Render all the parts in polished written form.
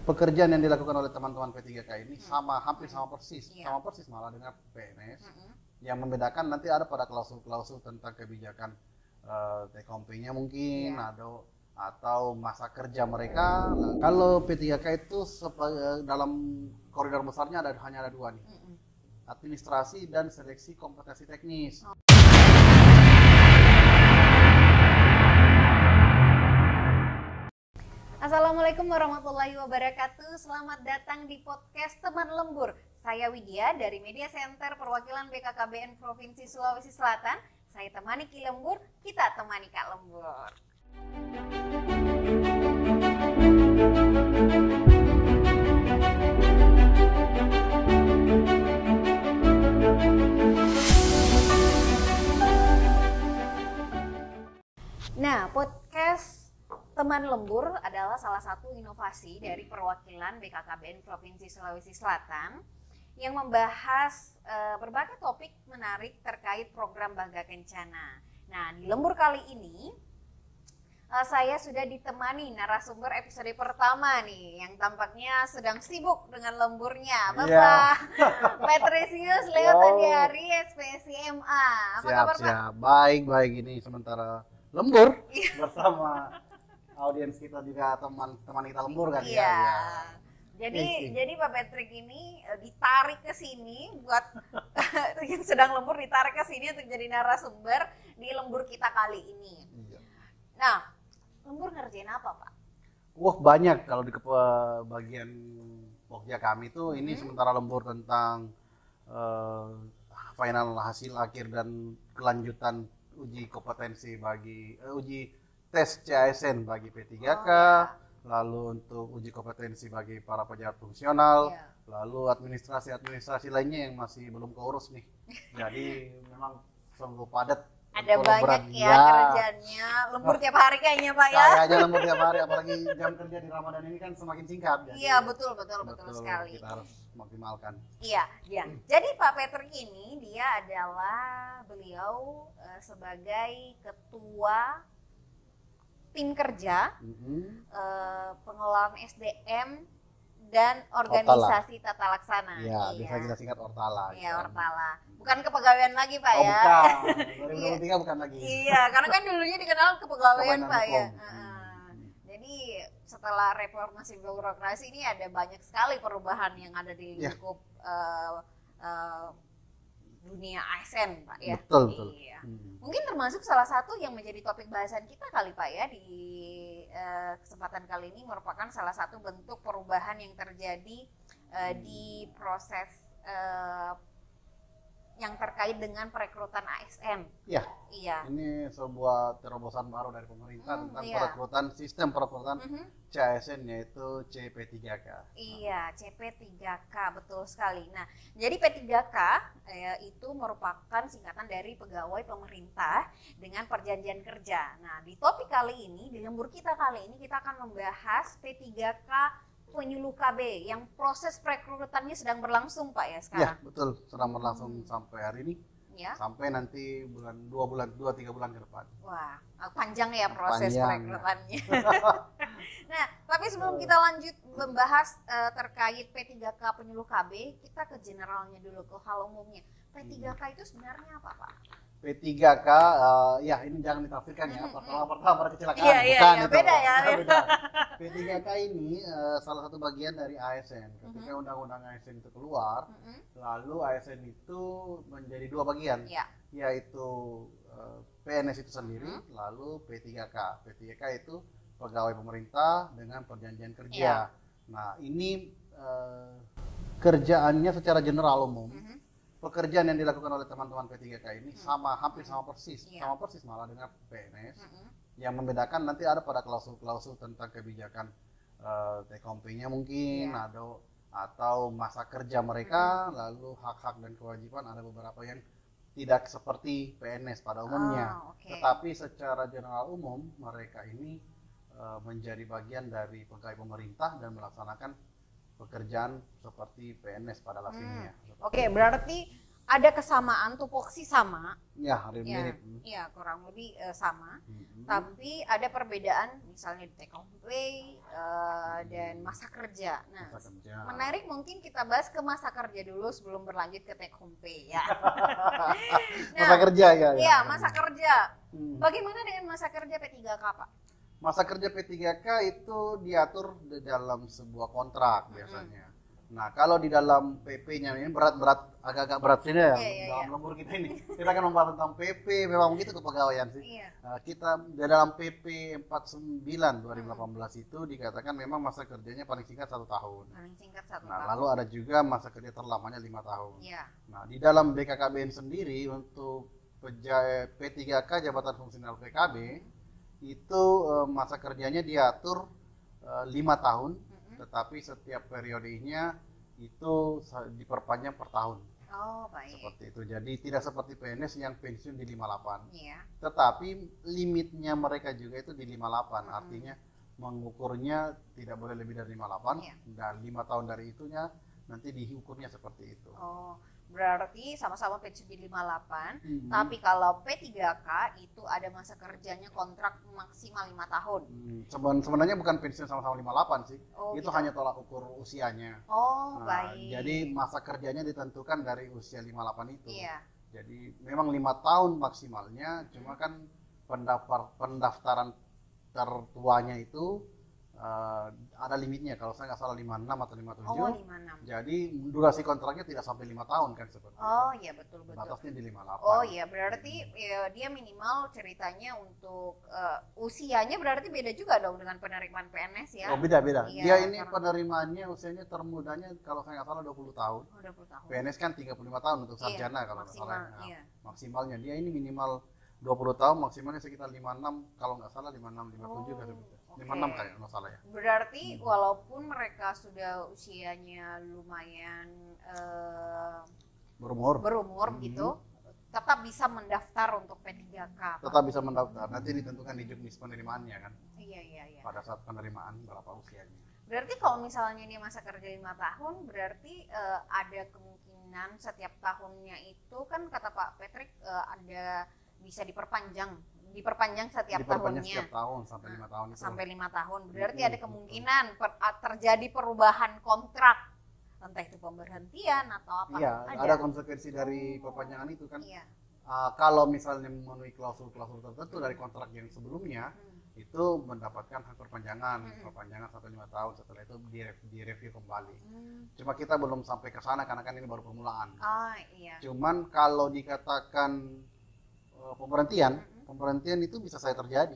pekerjaan yang dilakukan oleh teman-teman P3K ini hampir sama persis, sama persis malah dengan PNS. Yang membedakan nanti ada pada klausul-klausul tentang kebijakan take home pay-nya mungkin, atau masa kerja mereka. Kalau P3K itu dalam koridor besarnya hanya ada dua nih, administrasi dan seleksi kompetensi teknis. Assalamualaikum warahmatullahi wabarakatuh. Selamat datang di podcast Teman Lembur. Saya Widya dari Media Center Perwakilan BKKBN Provinsi Sulawesi Selatan. Saya temani Ki Lembur, kita temani Kak Lembur. Nah, podcast Teman Lembur adalah salah satu inovasi dari perwakilan BKKBN Provinsi Sulawesi Selatan yang membahas berbagai topik menarik terkait program Bangga Kencana. Nah, di Lembur kali ini saya sudah ditemani narasumber episode pertama nih yang tampaknya sedang sibuk dengan lemburnya, Bapak Petrisius Leo Tandiari, SPSIMA. Apa kabar, Pak? Siap, baik ini sementara lembur bersama audiens kita juga teman-teman kita lembur kan ya. Jadi Pak Patrick ini ditarik ke sini buat yang sedang lembur ditarik ke sini untuk jadi narasumber di lembur kita kali ini. Nah, lembur ngerjain apa, Pak? Wah, banyak kalau di bagian Pokja kami tuh ini sementara lembur tentang final hasil akhir dan kelanjutan uji kompetensi bagi uji tes CASN bagi P3K, lalu untuk uji kompetensi bagi para pejabat fungsional, lalu administrasi lainnya yang masih belum keurus nih. Jadi memang sungguh padat. Ada banyak kerjaannya. Lembur tiap hari kayaknya, Pak ya. Kayaknya lembur tiap hari, apalagi jam kerja di Ramadan ini kan semakin singkat. Iya, betul sekali. Kita harus maksimalkan. Iya. Jadi Pak Patrick ini beliau sebagai ketua tim kerja, pengelolaan SDM dan organisasi tata laksana. Iya, bisa kita singkat Ortala. Iya, Ortala. Bukan kepegawaian lagi, Pak ya. Bukan. 2023 bukan lagi. Iya, karena kan dulunya dikenal kepegawaian, Pak ya. Jadi setelah reformasi birokrasi ini ada banyak sekali perubahan yang ada di lingkup dunia ASN, Pak ya. Betul. Iya. Mungkin termasuk salah satu yang menjadi topik bahasan kita kali, Pak ya, di kesempatan kali ini merupakan salah satu bentuk perubahan yang terjadi di proses yang terkait dengan perekrutan ASN. Iya. Ini sebuah terobosan baru dari pemerintah tentang sistem perekrutan CASN yaitu CP3K. Iya, CP3K, betul sekali. Nah, jadi P3K itu merupakan singkatan dari pegawai pemerintah dengan perjanjian kerja. Nah, di topik kali ini, di lembur kita kali ini kita akan membahas P3K penyuluh KB yang proses perekrutannya sedang berlangsung, Pak ya sekarang. Iya, betul, sedang berlangsung sampai hari ini. Sampai nanti 2-3 bulan ke depan. Wah, panjang ya proses perekrutannya. Nah, tapi sebelum kita lanjut membahas terkait P3K penyuluh KB, kita ke generalnya dulu, ke hal umumnya. P3K itu sebenarnya apa, Pak? P3K, ya ini jangan ditafsirkan ya, pertama kecelakaan. Bukan, beda ya. P3K ini salah satu bagian dari ASN. Ketika undang-undang ASN itu keluar, lalu ASN itu menjadi dua bagian, yaitu PNS itu sendiri, lalu P3K. P3K itu pegawai pemerintah dengan perjanjian kerja. Nah, ini kerjaannya secara general umum. Pekerjaan yang dilakukan oleh teman-teman P3K ini hampir sama persis malah dengan PNS. Yang membedakan nanti ada pada klausul-klausul tentang kebijakan take home pay-nya mungkin, atau masa kerja mereka, lalu hak-hak dan kewajiban ada beberapa yang tidak seperti PNS pada umumnya. Tetapi secara general umum mereka ini menjadi bagian dari pegawai pemerintah dan melaksanakan pekerjaan seperti PNS pada lazimnya. Berarti ada kesamaan, tupoksi sama, Ya, hari ya, mirip. ya kurang lebih sama, Hmm. tapi ada perbedaan misalnya di take home pay dan masa kerja. Nah, Masa kerja. menarik mungkin kita bahas ke masa kerja dulu sebelum berlanjut ke take home pay ya. Masa kerja ya. Iya, masa kerja. Hmm. Bagaimana dengan masa kerja P3K, Pak? Masa kerja P3K itu diatur di dalam sebuah kontrak biasanya. Nah, kalau di dalam PP-nya ini agak-agak berat sini ya, Iya, dalam lembur kita ini. Kita akan membahas tentang PP, memang begitu kepegawaian sih. Iya. Kita di dalam PP 49 2018 itu dikatakan memang masa kerjanya paling singkat 1 tahun. Paling singkat 1 Nah, tahun. lalu ada juga masa kerja terlamanya 5 tahun. Iya. Nah, di dalam BKKBN sendiri untuk P3K Jabatan Fungsional PKB itu masa kerjanya diatur 5 tahun, tetapi setiap periodenya itu diperpanjang per tahun. Oh, baik. Seperti itu. Jadi tidak seperti PNS yang pensiun di 58. Iya. Tetapi limitnya mereka juga itu di 58. Artinya mengukurnya tidak boleh lebih dari 58 Iya. dan 5 tahun dari itunya nanti diukurnya seperti itu. Oh, berarti sama-sama pensiun di 58, Mhm. tapi kalau P3K itu ada masa kerjanya kontrak maksimal 5 tahun. Sebenarnya bukan pensiun sama-sama 58 sih. Oh, Itu gitu. hanya tolak ukur usianya. Oh, Nah, baik. jadi masa kerjanya ditentukan dari usia 58 itu. Iya. Jadi memang 5 tahun maksimalnya, cuma kan pendaftaran tertuanya itu ada limitnya. Kalau saya nggak salah 56 atau 57. Oh, 56. Jadi durasi kontraknya tidak sampai 5 tahun kan seperti Oh, itu. iya betul-betul. Batasnya di 58. Oh iya, berarti ya, dia minimal ceritanya untuk usianya berarti beda juga dong dengan penerimaan PNS ya? Oh, beda-beda. Iya, Dia ini karena- penerimaannya usianya termudanya kalau saya nggak salah 20 tahun. Oh, 20 tahun. PNS kan 35 tahun untuk sarjana Iya, kalau nggak maksimal, salah. Nah, iya. Maksimalnya dia ini minimal 20 tahun, maksimalnya sekitar 56 kalau nggak salah 56 57 kan sebenarnya. Oke. 56 kayak nggak salah ya. Berarti walaupun mereka sudah usianya lumayan Berumur. berumur gitu, tetap bisa mendaftar untuk P3K. Pak. Tetap bisa mendaftar. Nanti ditentukan di juknis penerimaannya kan Iya, iya, iya. pada saat penerimaan berapa usianya. Berarti kalau misalnya dia masa kerja 5 tahun, berarti ada kemungkinan setiap tahunnya itu kan kata Pak Patrick ada bisa diperpanjang setiap Diperpanjang tahunnya setiap tahun sampai 5 tahun itu. sampai 5 tahun. Berarti Mm-mm, ada kemungkinan terjadi perubahan kontrak, entah itu pemberhentian atau apa. Iya, ada konsekuensi dari perpanjangan itu kan. Iya. Kalau misalnya memenuhi klausul-klausul tertentu dari kontrak yang sebelumnya, itu mendapatkan hak perpanjangan sampai 5 tahun. Setelah itu direview kembali. Cuma kita belum sampai ke sana karena kan ini baru permulaan. Ah, iya. Cuman kalau dikatakan pemberhentian itu bisa saja terjadi.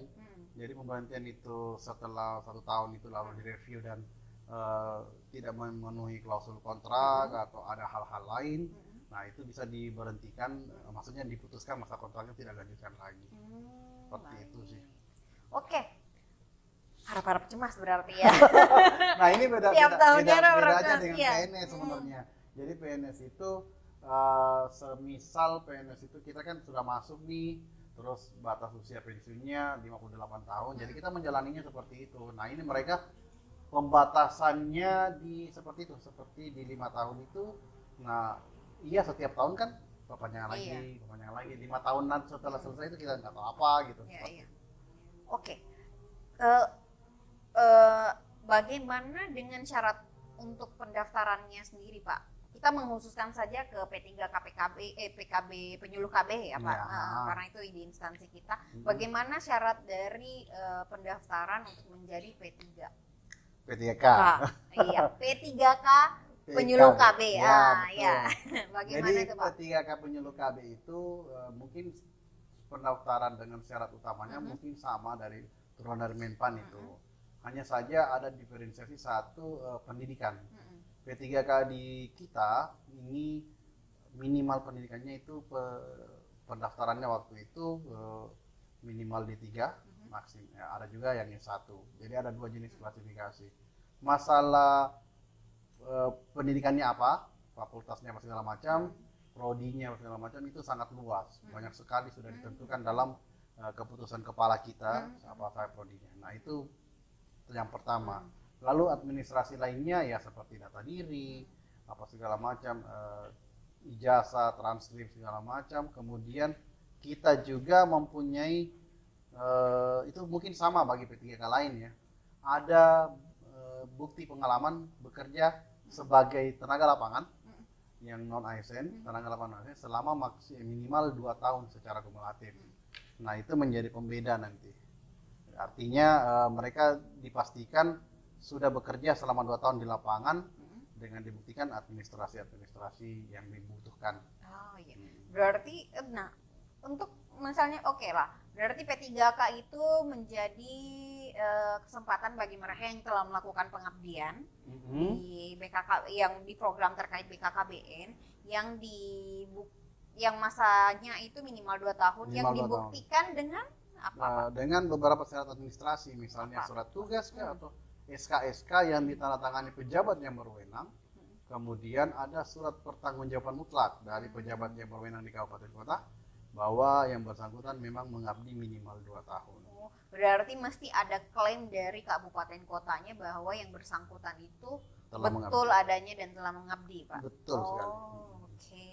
Jadi pemberhentian itu setelah 1 tahun itu lalu direview dan tidak memenuhi klausul kontrak atau ada hal-hal lain. Nah, itu bisa diberhentikan, maksudnya diputuskan masa kontraknya tidak lanjutkan lagi. Seperti itu sih. Oke. Harap-harap cemas berarti ya. Nah, ini beda Tiap tahunnya bedanya harap-harap dengan ya. PNS sebenarnya. Jadi PNS itu semisal PNS itu kita kan sudah masuk nih, terus batas usia pensiunnya 58 tahun. Jadi kita menjalaninya seperti itu. Nah, ini mereka pembatasannya seperti itu, seperti di 5 tahun itu. Nah, iya setiap tahun kan perpanjangan lagi, perpanjangan lagi. 5 tahun nanti setelah selesai itu kita nggak tahu apa gitu. Iya, iya. Oke. Bagaimana dengan syarat untuk pendaftarannya sendiri, Pak? Kita mengkhususkan saja ke P3K PKB penyuluh KB ya, Pak. Ya. Karena itu di instansi kita. Bagaimana syarat dari pendaftaran untuk menjadi P3K? P3K. Iya, P3K penyuluh KB. Ya, Bagaimana jadi itu, Pak? P3K penyuluh KB itu mungkin pendaftaran dengan syarat utamanya mungkin sama dari turunan dari Menpan itu. Hanya saja ada diferensiasi satu pendidikan. P3K di kita ini minimal pendidikannya itu pendaftarannya waktu itu minimal D3, maksimal. Ya, ada juga yang S1. Jadi ada 2 jenis klasifikasi. Masalah pendidikannya apa, fakultasnya apa segala macam, prodinya apa segala macam itu sangat luas. Banyak sekali sudah ditentukan dalam keputusan kepala kita apa saya prodinya. Nah, itu yang pertama. Lalu administrasi lainnya ya seperti data diri, apa segala macam ijazah, transkrip segala macam. Kemudian kita juga mempunyai itu mungkin sama bagi P3K lain ya. Ada bukti pengalaman bekerja sebagai tenaga lapangan yang non ASN, tenaga lapangan ASN selama minimal 2 tahun secara kumulatif. Nah, itu menjadi pembeda nanti. Artinya mereka dipastikan sudah bekerja selama 2 tahun di lapangan dengan dibuktikan administrasi yang dibutuhkan. Oh iya. Berarti nah untuk misalnya oke lah. Berarti P3K itu menjadi kesempatan bagi mereka yang telah melakukan pengabdian di BKK yang di program terkait BKKBN yang masanya itu minimal 2 tahun Minimal yang 2 dibuktikan dengan apa? Dengan beberapa syarat administrasi, misalnya surat tugas atau SK-SK yang ditandatangani pejabat yang berwenang. Kemudian ada surat pertanggungjawaban mutlak dari pejabat yang berwenang di kabupaten kota bahwa yang bersangkutan memang mengabdi minimal 2 tahun. Oh, berarti mesti ada klaim dari kabupaten kotanya bahwa yang bersangkutan itu Telah betul mengabdi. adanya dan telah mengabdi, Pak. Betul sekali. Oke.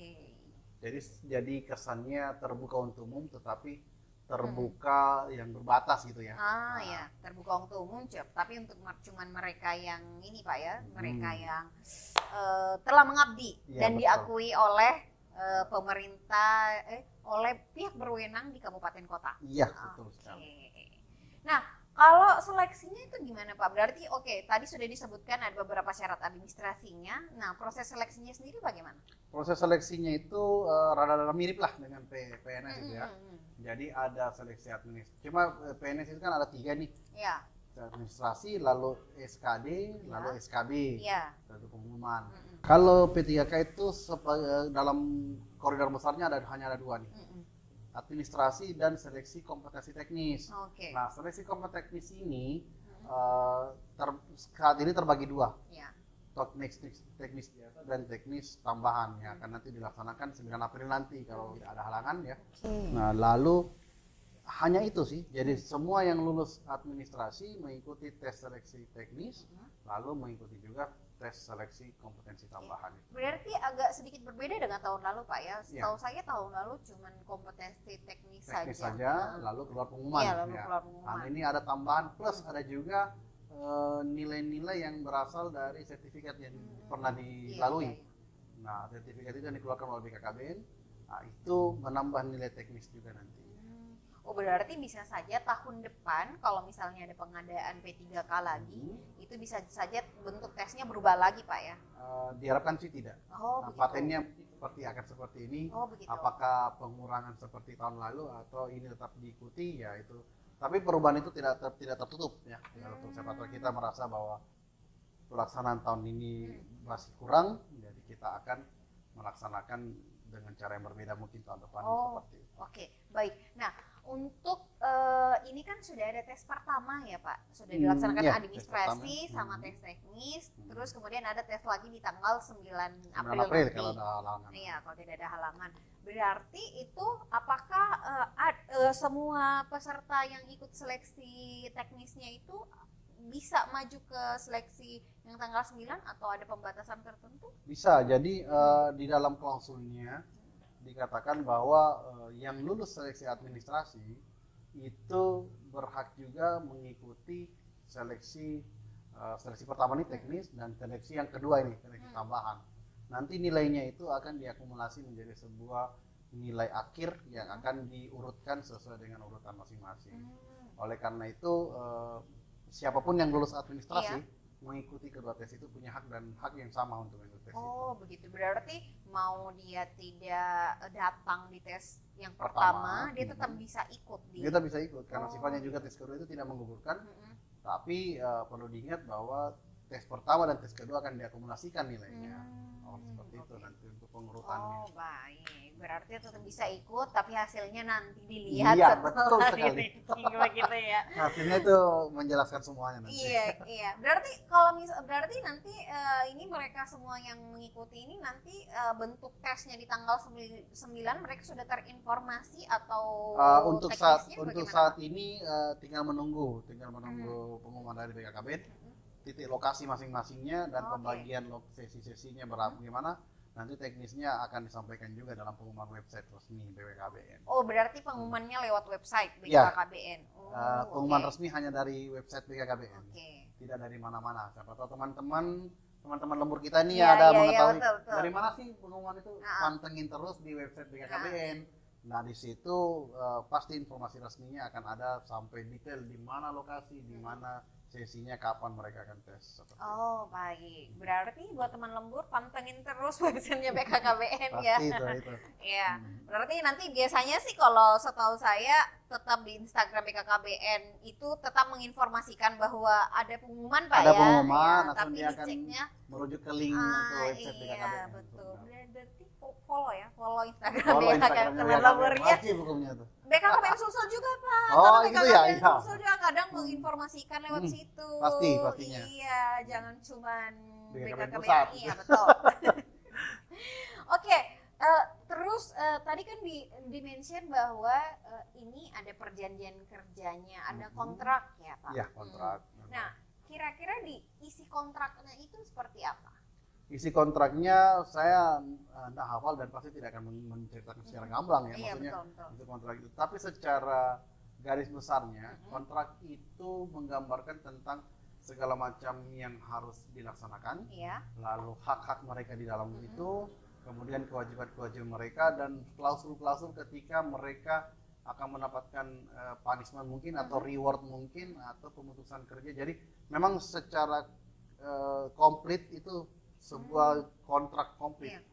Jadi kesannya terbuka untuk umum, tetapi terbuka yang berbatas gitu ya. Ya, terbuka untuk umum, tapi untuk cuman mereka yang ini Pak ya, mereka yang telah mengabdi Ya, dan betul. diakui oleh pemerintah, oleh pihak berwenang di kabupaten kota. Iya, betul sekali. Nah, kalau seleksinya itu gimana Pak? Berarti tadi sudah disebutkan ada beberapa syarat administrasinya. Nah, proses seleksinya sendiri bagaimana? Proses seleksinya itu rada-rada mirip lah dengan PNS itu ya. Jadi ada seleksi administrasi. Cuma PNS itu kan ada 3 nih. Ya. Administrasi, lalu SKD, lalu SKB. Iya. Satu pengumuman. Kalau P3K itu dalam koridor besarnya hanya ada 2 nih. Administrasi dan seleksi kompetensi teknis. Oke. Nah, seleksi kompetensi teknis ini saat ini terbagi 2. Ya. Teknis biasa dan teknis tambahan yang akan nanti dilaksanakan 9 April nanti kalau tidak ada halangan ya. Nah, lalu hanya itu sih. Jadi semua yang lulus administrasi mengikuti tes seleksi teknis, lalu mengikuti juga tes seleksi kompetensi tambahan. Berarti agak sedikit berbeda dengan tahun lalu Pak ya. Setahu saya tahun lalu cuma kompetensi teknis saja. Lalu keluar pengumuman. Iya, lalu keluar pengumuman. Nah, ini ada tambahan plus ada juga nilai-nilai yang berasal dari sertifikat yang pernah dilalui. Nah, sertifikat itu yang dikeluarkan oleh BKKBN, nah, itu menambah nilai teknis juga nanti. Oh, berarti bisa saja tahun depan kalau misalnya ada pengadaan P3K lagi, itu bisa saja bentuk tesnya berubah lagi Pak ya? Diharapkan sih tidak. Oh, Nah, begitu. patennya akan seperti ini. Oh, begitu. Apakah pengurangan seperti tahun lalu atau ini tetap diikuti ya itu. Tapi perubahan itu tidak tertutup ya. Untuk siapa tahu kita merasa bahwa pelaksanaan tahun ini masih kurang, jadi kita akan melaksanakan dengan cara yang berbeda mungkin tahun depan seperti itu. Oke, baik. Nah, untuk ini kan sudah ada tes pertama ya Pak, sudah dilaksanakan ya, administrasi tes sama tes teknis, terus kemudian ada tes lagi di tanggal 9 April, 9 April nanti. kalau ada halangan. Iya, kalau tidak ada halangan. Berarti itu apakah semua peserta yang ikut seleksi teknisnya itu bisa maju ke seleksi yang tanggal 9 atau ada pembatasan tertentu? Bisa, jadi di dalam klausulnya dikatakan bahwa yang lulus seleksi administrasi itu berhak juga mengikuti seleksi pertama ini teknis dan seleksi yang kedua ini seleksi tambahan. Nanti nilainya itu akan diakumulasi menjadi sebuah nilai akhir yang akan diurutkan sesuai dengan urutan masing-masing. Oleh karena itu siapapun yang lulus administrasi mengikuti kedua tes itu punya hak dan hak yang sama untuk mengikuti tes itu. Oh, begitu. Berarti mau dia tidak datang di tes yang pertama, dia tetap bisa ikut di. Kita bisa ikut karena sifatnya juga tes kedua itu tidak menggugurkan. Tapi perlu diingat bahwa tes pertama dan tes kedua akan diakumulasikan nilainya. Seperti itu nanti untuk pengurutannya. Oh, baik. Berarti tetap bisa ikut, tapi hasilnya nanti dilihat Iya, setelah betul sekali. di-ranking begitu ya. Hasilnya itu menjelaskan semuanya nanti. Iya. Berarti kalau berarti nanti ini mereka semua yang mengikuti ini nanti bentuk tesnya di tanggal 9 mereka sudah terinformasi atau Untuk teknisnya saat ini tinggal menunggu pengumuman dari BKKBN, titik lokasi masing-masingnya dan pembagian sesi-sesinya bagaimana. nanti teknisnya akan disampaikan juga dalam pengumuman website resmi BPKBN. Oh, berarti pengumumannya lewat website Ya. BKKBN. Pengumuman oke. resmi hanya dari website BKKBN, Oke. tidak dari mana-mana. Siapa tahu teman-teman lembur kita ini Iya, ada iya, mengetahui betul, betul. dari mana sih pengumuman itu, Nah. pantengin terus di website BKKBN. Nah di situ pasti informasi resminya akan ada sampai detail di mana lokasi, di mana sesinya, kapan mereka akan tes. Seperti itu. Oh, baik. Berarti buat teman lembur pantengin terus websitenya BKKBN ya. Pasti itu. Iya. Berarti nanti biasanya sih kalau setahu saya tetap di Instagram BKKBN itu tetap menginformasikan bahwa ada pengumuman Pak Ada ya. pengumuman, Ya, atau tapi dia akan diceknya merujuk ke link ke website iya, BKKBN. betul. Berarti follow ya, follow Instagram Follow BKKBN Instagramnya teman BKKBN, lemburnya. wajib hukumnya tuh. BKKBN Sulsel juga Pak. Oh, Karena gitu ya, BKKBN iya. Sulsel juga kadang menginformasikan lewat situ. Pastinya. Iya, jangan cuman BKKBN BKKBN. pusat. Iya, betul. Oke, terus tadi kan di-mention bahwa ini ada perjanjian kerjanya, ada kontrak ya Pak. Iya, kontrak. Nah, kira-kira di isi kontraknya itu seperti apa? Isi kontraknya saya tidak hafal dan pasti tidak akan menceritakan secara gamblang ya, Iya, maksudnya betul. isi kontrak itu. Tapi secara garis besarnya, kontrak itu menggambarkan tentang segala macam yang harus dilaksanakan, Iya. lalu hak-hak mereka di dalam itu, kemudian kewajiban-kewajiban mereka, dan klausul-klausul ketika mereka akan mendapatkan punishment mungkin atau reward mungkin atau pemutusan kerja. Jadi memang secara komplit itu sebuah kontrak komplit. Iya.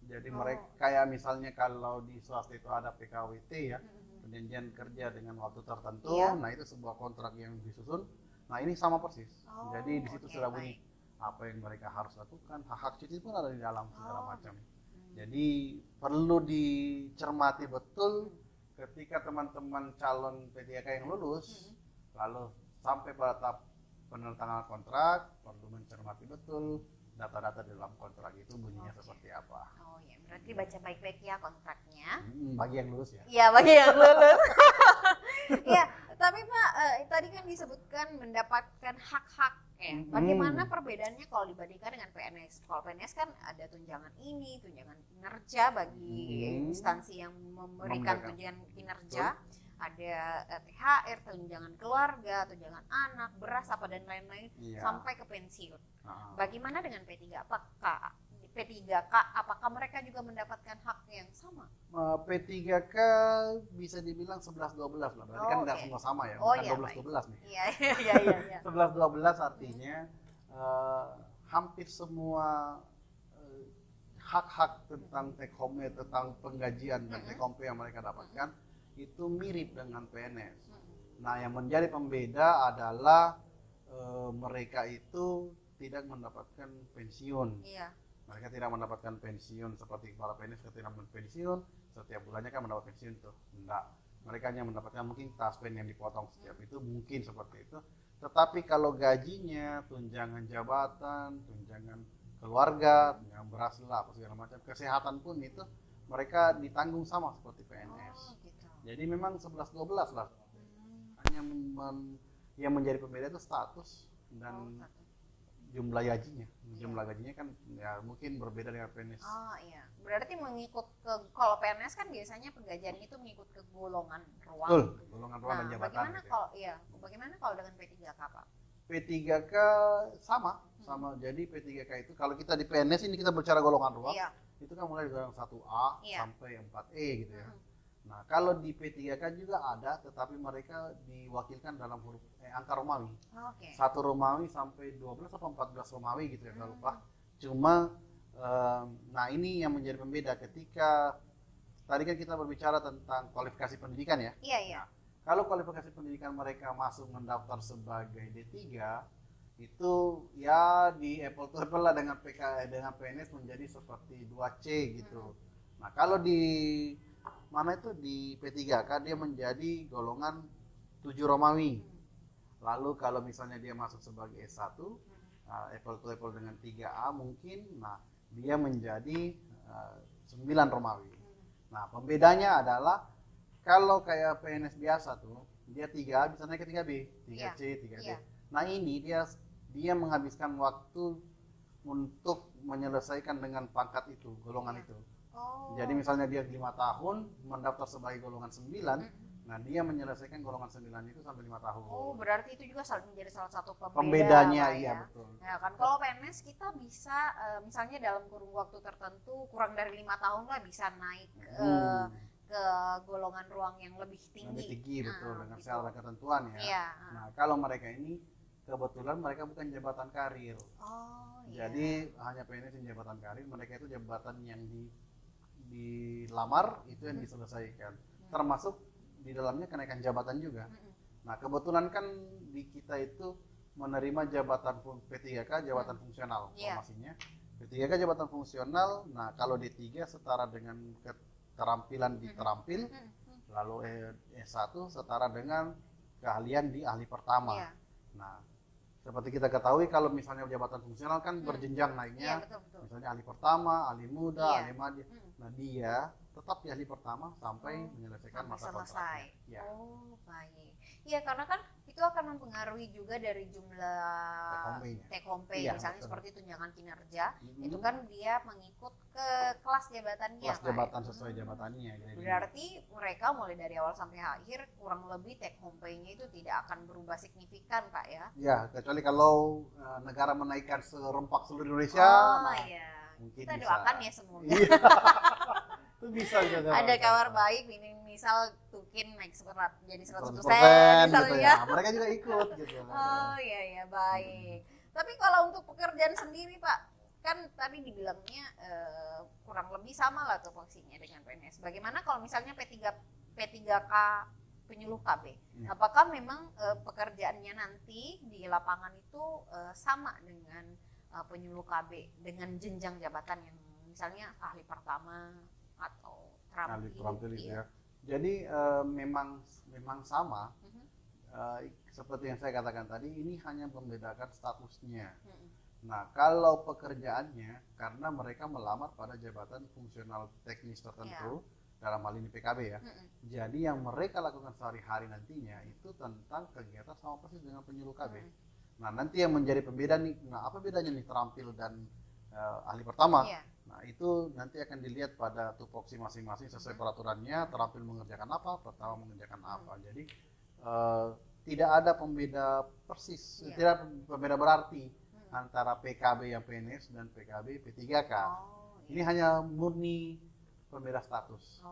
Jadi mereka kayak misalnya kalau di swasta itu ada PKWT ya, perjanjian kerja dengan waktu tertentu. Iya. Nah, itu sebuah kontrak yang disusun. Nah, ini sama persis. Oh, Jadi di situ oke, sudah bunyi baik. apa yang mereka harus lakukan, hak-hak cuti pun ada di dalam segala Oh. macam. Jadi perlu dicermati betul ketika teman-teman calon P3K yang lulus, lalu sampai pada tahap penandatanganan kontrak, perlu mencermati betul data-data di dalam kontrak itu bunyinya seperti apa. Oh ya, berarti baca baik-baik ya kontraknya. Bagi yang lulus ya. Iya, bagi yang lulus. Iya, tapi Pak, tadi kan disebutkan mendapatkan hak-hak ya. Bagaimana perbedaannya kalau dibandingkan dengan PNS? Kalau PNS kan ada tunjangan ini, tunjangan kinerja bagi instansi yang memberikan tunjangan kinerja. Ada THR, tunjangan keluarga, tunjangan anak, beras apa dan lain-lain sampai ke pensiun. Bagaimana dengan P3K? Apakah mereka juga mendapatkan hak yang sama? P3K bisa dibilang 11-12 lah, berarti kan tidak semua sama ya, Oh, bukan iya, 12-12 nih. Iya. 11-12 artinya hampir semua hak-hak tentang take home, tentang penggajian dan take home yang mereka dapatkan itu mirip dengan PNS. Nah, yang menjadi pembeda adalah mereka itu tidak mendapatkan pensiun. Iya. Mereka tidak mendapatkan pensiun seperti para PNS ketika pensiun setiap bulannya kan mendapat pensiun tuh. Enggak. Mereka hanya mendapatkan mungkin taspen yang dipotong setiap itu, mungkin seperti itu. Tetapi kalau gajinya, tunjangan jabatan, tunjangan keluarga, tunjangan beras lah, apa segala macam, kesehatan pun itu mereka ditanggung sama seperti PNS. Oh, gitu. Jadi memang 11-12 lah. Hanya yang menjadi pembeda itu status dan jumlah gajinya. Jumlah gajinya kan ya mungkin berbeda dengan PNS. Oh iya, berarti mengikut ke, kalau PNS kan biasanya penggajian itu mengikut ke golongan ruang. Betul, golongan ruang dan Nah, jabatan. bagaimana gitu ya. kalau bagaimana kalau dengan P3K Pak? P3K sama. Jadi P3K itu kalau kita di PNS ini kita bicara golongan ruang, Iya. itu kan mulai dari 1A Iya. sampai 4E gitu ya. Nah, kalau di P3K juga ada, tetapi mereka diwakilkan dalam huruf angka Romawi. Oke. 1 Romawi sampai 12 atau 14 Romawi gitu ya, kalau lupa. Cuma nah ini yang menjadi pembeda ketika tadi kan kita berbicara tentang kualifikasi pendidikan ya. Iya. Nah, kalau kualifikasi pendidikan mereka masuk mendaftar sebagai D3, itu ya di apple to apple lah dengan dengan PNS menjadi seperti 2C gitu. Nah, kalau di mana itu di P3K dia menjadi golongan 7 Romawi. Lalu kalau misalnya dia masuk sebagai S1, apple to apple dengan 3A mungkin, nah dia menjadi 9 Romawi. Nah, pembedanya adalah kalau kayak PNS biasa tuh, dia 3A bisa naik ke 3B, 3C, 3D. Iya. Nah, ini dia menghabiskan waktu untuk menyelesaikan dengan pangkat itu, golongan Iya. itu. Oh. Jadi misalnya dia 5 tahun mendaftar sebagai golongan 9, nah dia menyelesaikan golongan 9 itu sampai 5 tahun. Oh, berarti itu juga menjadi salah satu pembeda, Pembedanya, Pak, iya ya. betul. Ya kan, kalau PNS kita bisa misalnya dalam kurun waktu tertentu kurang dari 5 tahun lah bisa naik ke golongan ruang yang lebih tinggi. Lebih tinggi, betul, dengan gitu. syarat ketentuan ya. Iya. Nah, kalau mereka ini kebetulan mereka bukan jabatan karir. Oh, iya. Jadi hanya PNS yang jabatan karir, mereka itu jabatan yang dilamar itu yang diselesaikan. Termasuk di dalamnya kenaikan jabatan juga. Nah, kebetulan kan di kita itu menerima jabatan P3K, jabatan fungsional formasinya. P3K jabatan fungsional. Nah, kalau D3 setara dengan keterampilan di terampil, lalu S1 setara dengan keahlian di ahli pertama. Iya. Nah, seperti kita ketahui kalau misalnya jabatan fungsional kan berjenjang naiknya. Iya, betul. Misalnya ahli pertama, ahli muda, Iya. ahli madya. Nah, dia tetap di ahli pertama sampai menyelesaikan sampai masa selesai. kontraknya. Ya. Oh, baik. Iya, karena kan itu akan mempengaruhi juga dari jumlah take home pay. Iya, Misalnya betul. seperti tunjangan kinerja, itu kan dia mengikut ke kelas jabatannya. Kelas Pak. jabatan sesuai jabatannya. Jadi, Berarti mereka mulai dari awal sampai akhir kurang lebih take home pay-nya itu tidak akan berubah signifikan, Pak ya. ya, kecuali kalau negara menaikkan serempak seluruh Indonesia, nah, iya. mungkin Kita bisa. doakan ya semoga. Iya. Itu bisa juga. Ada kabar baik, misal Tukin naik jadi 100% 100% misalnya. gitu ya. Mereka juga ikut gitu. Oh iya baik. Tapi kalau untuk pekerjaan sendiri Pak, kan tadi dibilangnya kurang lebih sama lah tuh posisinya dengan PNS. Bagaimana kalau misalnya P3K penyuluh KB? Apakah memang pekerjaannya nanti di lapangan itu sama dengan penyuluh KB dengan jenjang jabatan yang misalnya ahli pertama atau terampil itu ya. Jadi memang sama. Seperti yang saya katakan tadi, ini hanya membedakan statusnya. Nah, kalau pekerjaannya karena mereka melamar pada jabatan fungsional teknis tertentu, dalam hal ini PKB ya. Jadi yang mereka lakukan sehari-hari nantinya itu tentang kegiatan sama persis dengan penyuluh KB. Nah, nanti yang menjadi pembeda nih, nah apa bedanya nih terampil dan ahli pertama? Nah, itu nanti akan dilihat pada tupoksi masing-masing sesuai peraturannya, terampil mengerjakan apa, pertama mengerjakan apa. Jadi tidak ada pembeda persis, tidak pembeda berarti antara PKB yang PNS dan PKB P3K. Ini hanya murni pembeda statusnya.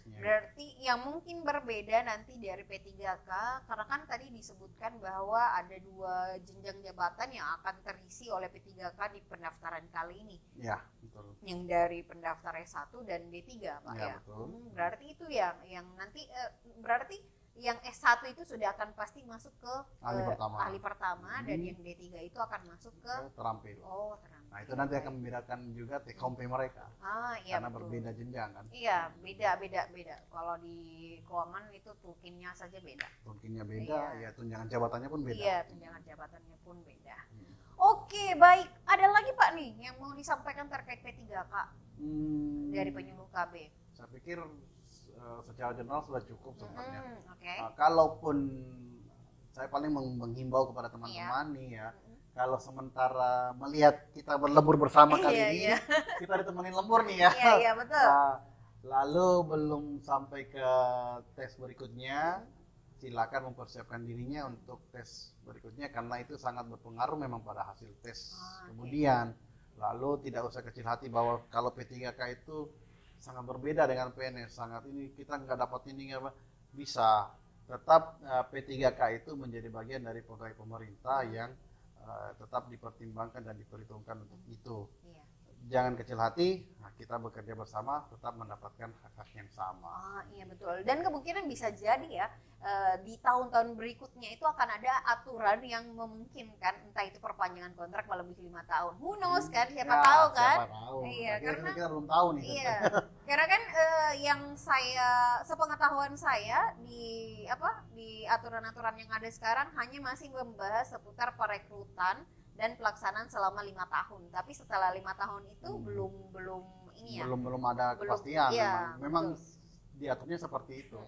Berarti yang mungkin berbeda nanti dari P3K, karena kan tadi disebutkan bahwa ada 2 jenjang jabatan yang akan terisi oleh P3K di pendaftaran kali ini. Ya, betul. Yang dari pendaftar S1 dan D3, Pak ya. Betul. Berarti itu yang nanti berarti yang S1 itu sudah akan pasti masuk ke ahli pertama dan yang D3 itu akan masuk ke terampil. Oh, terampil. Nah, itu nanti akan membedakan juga take home pay mereka. Iya, karena betul. Berbeda jenjang kan. Iya, beda. Kalau di keuangan itu tukinnya saja beda. Tukinnya beda, ya tunjangan jabatannya pun beda. Iya, tunjangan jabatannya pun beda. Oke, baik. Ada lagi Pak nih yang mau disampaikan terkait P3K dari penyuluh KB? Saya pikir secara general sudah cukup sebenarnya. Okay. Kalaupun saya paling menghimbau kepada teman-teman nih ya, kalau sementara melihat kita berlembur bersama kali ini, kita ditemenin lembur nih ya. Iya, betul. Lalu belum sampai ke tes berikutnya, silakan mempersiapkan dirinya untuk tes berikutnya karena itu sangat berpengaruh memang pada hasil tes kemudian. Lalu tidak usah kecil hati bahwa kalau P3K itu sangat berbeda dengan PNS, sangat ini kita nggak dapat ini nggak bisa. Tetap P3K itu menjadi bagian dari pegawai pemerintah yang tetap dipertimbangkan dan diperhitungkan untuk itu. Jangan kecil hati, kita bekerja bersama tetap mendapatkan hak-hak yang sama. Iya betul. Dan kemungkinan bisa jadi ya di tahun-tahun berikutnya itu akan ada aturan yang memungkinkan entah itu perpanjangan kontrak melebihi 5 tahun. Who knows kan? Siapa tahu kan? Siapa tahu. Iya, karena kita belum tahu nih. Iya. Karena kan yang sepengetahuan saya di aturan-aturan yang ada sekarang hanya masih membahas seputar perekrutan dan pelaksanaan selama 5 tahun. Tapi setelah 5 tahun itu belum ini ya. Belum ada kepastian. Iya, memang diaturnya seperti itu.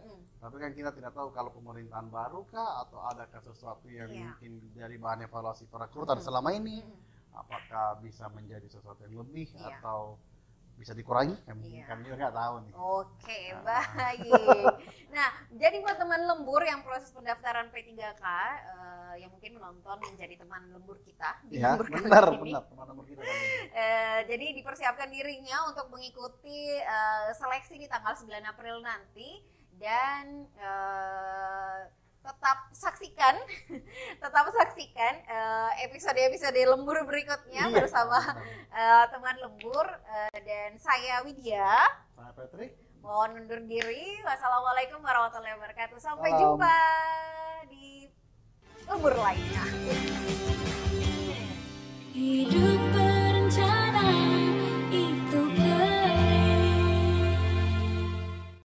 Tapi kan kita tidak tahu kalau pemerintahan baru kah atau adakah sesuatu yang mungkin dari bahan evaluasi perekrutan selama ini apakah bisa menjadi sesuatu yang lebih Iya. atau bisa dikurangi? Iya. Kami juga nggak tahu nih. Oke, baik. Nah, jadi buat teman lembur yang proses pendaftaran P3K yang mungkin menonton menjadi teman lembur kita di Ya, lembur kali benar, ini. benar teman-teman kita kami. Jadi dipersiapkan dirinya untuk mengikuti seleksi di tanggal 9 April nanti dan tetap saksikan episode-episode lembur berikutnya Iya, bersama benar. teman lembur dan saya Widya. Saya Patrick. Mohon undur diri. Wassalamualaikum warahmatullahi wabarakatuh. Sampai Salam. jumpa di lembur lainnya. Hidup